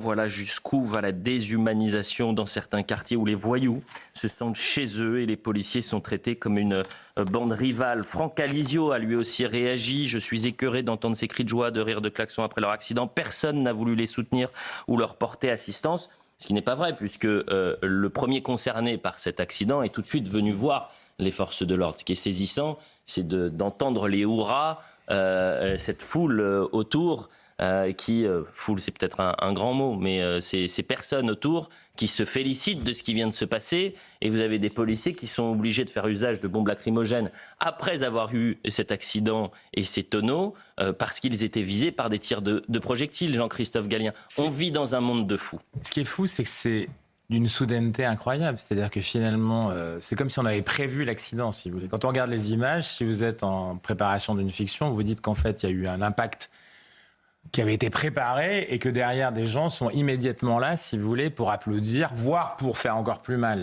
Voilà jusqu'où va la déshumanisation dans certains quartiers où les voyous se sentent chez eux et les policiers sont traités comme une bande rivale. Franck Alizio a lui aussi réagi. Je suis écœuré d'entendre ces cris de joie, de rire, de klaxons après leur accident. Personne n'a voulu les soutenir ou leur porter assistance. Ce qui n'est pas vrai puisque le premier concerné par cet accident est tout de suite venu voir les forces de l'ordre. Ce qui est saisissant, c'est d'entendre les hurrahs, cette foule autour. Foule c'est peut-être un grand mot, mais ces personnes autour qui se félicitent de ce qui vient de se passer, et vous avez des policiers qui sont obligés de faire usage de bombes lacrymogènes après avoir eu cet accident et ces tonneaux, parce qu'ils étaient visés par des tirs de projectiles, Jean-Christophe Gallien. On vit dans un monde de fous. Ce qui est fou, c'est que c'est d'une soudaineté incroyable. C'est-à-dire que finalement, c'est comme si on avait prévu l'accident, si vous voulez. Quand on regarde les images, si vous êtes en préparation d'une fiction, vous dites qu'en fait, il y a eu un impact qui avait été préparé et que derrière des gens sont immédiatement là, si vous voulez, pour applaudir, voire pour faire encore plus mal.